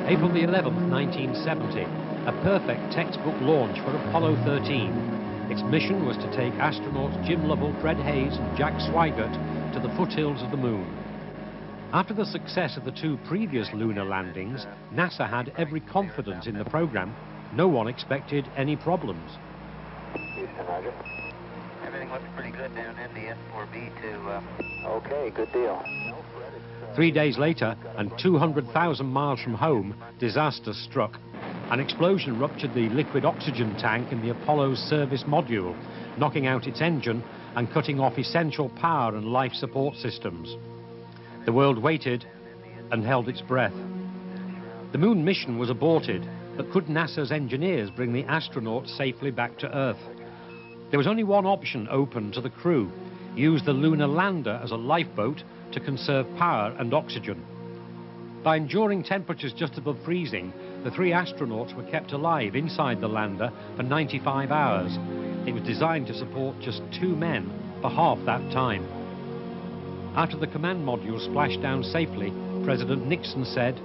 April the 11th, 1970, a perfect textbook launch for Apollo 13. Its mission was to take astronauts Jim Lovell, Fred Hayes and Jack Swigert to the foothills of the moon. After the success of the two previous lunar landings, NASA had every confidence in the program. No one expected any problems. Houston, roger. Everything looks pretty good down in the S4B to... Okay, good deal. 3 days later, and 200,000 miles from home, disaster struck. An explosion ruptured the liquid oxygen tank in the Apollo's service module, knocking out its engine and cutting off essential power and life support systems. The world waited and held its breath. The moon mission was aborted, but could NASA's engineers bring the astronauts safely back to Earth? There was only one option open to the crew: use the lunar lander as a lifeboat to conserve power and oxygen. By enduring temperatures just above freezing, the three astronauts were kept alive inside the lander for 95 hours. It was designed to support just 2 men for half that time. After the command module splashed down safely, President Nixon said,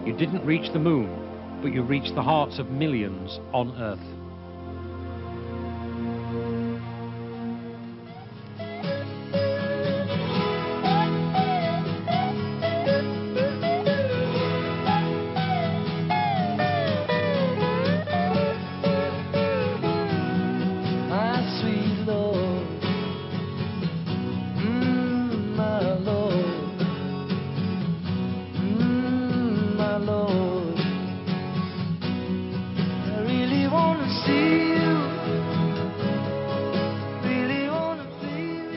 "You didn't reach the moon, but you reached the hearts of millions on Earth."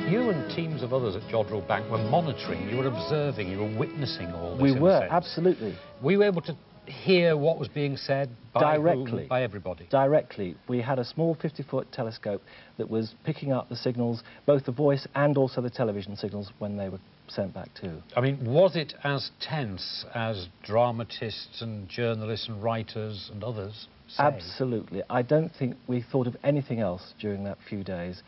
You and teams of others at Jodrell Bank were monitoring, you were observing, you were witnessing all this. We were, absolutely. Were you able to hear what was being said by directly? Whom? By everybody? Directly. We had a small 50-foot telescope that was picking up the signals, both the voice and also the television signals when they were sent back too. I mean, was it as tense as dramatists and journalists and writers and others say? Absolutely. I don't think we thought of anything else during that few days.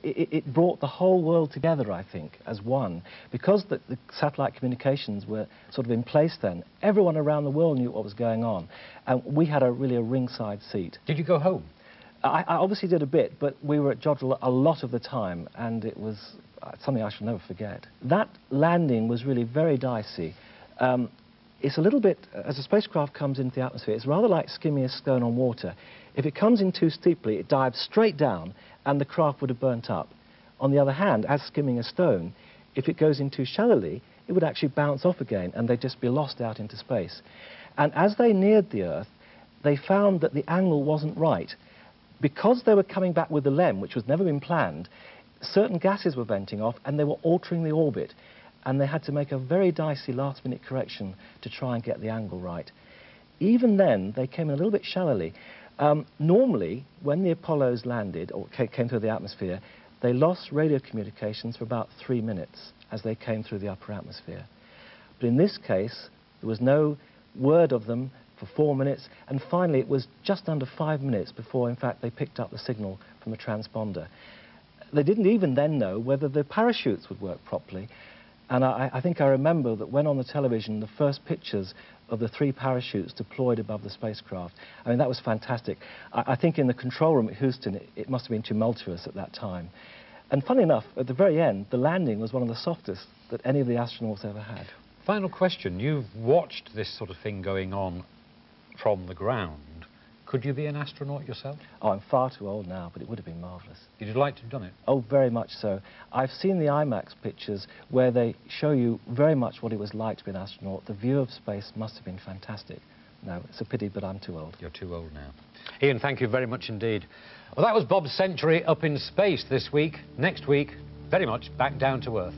It brought the whole world together, I think, as one. Because the satellite communications were sort of in place then, everyone around the world knew what was going on. And we had really a ringside seat. Did you go home? I obviously did a bit, but we were at Jodrell a lot of the time, and it was something I shall never forget. That landing was really very dicey. It's a little bit, as a spacecraft comes into the atmosphere, it's rather like skimming a stone on water. If it comes in too steeply, it dives straight down, and the craft would have burnt up. On the other hand, as skimming a stone, if it goes in too shallowly, it would actually bounce off again, and they'd just be lost out into space. And as they neared the Earth, they found that the angle wasn't right. Because they were coming back with the LEM, which was never been planned, certain gases were venting off, and they were altering the orbit. And they had to make a very dicey last-minute correction to try and get the angle right. Even then, they came in a little bit shallowly. Normally, when the Apollos landed, or came through the atmosphere, they lost radio communications for about 3 minutes as they came through the upper atmosphere. But in this case, there was no word of them for 4 minutes, and finally it was just under 5 minutes before, in fact, they picked up the signal from a transponder. They didn't even then know whether the parachutes would work properly. And I think I remember that when on the television, the first pictures of the 3 parachutes deployed above the spacecraft, I mean, that was fantastic. I think in the control room at Houston, it must have been tumultuous at that time. And funny enough, at the very end, the landing was one of the softest that any of the astronauts ever had. Final question. You've watched this sort of thing going on from the ground. Could you be an astronaut yourself? Oh, I'm far too old now, but it would have been marvellous. Would you like to have done it? Oh, very much so. I've seen the IMAX pictures where they show you very much what it was like to be an astronaut. The view of space must have been fantastic. No, it's a pity, but I'm too old. You're too old now. Ian, thank you very much indeed. Well, that was Bob's Century up in space this week. Next week, very much back down to Earth.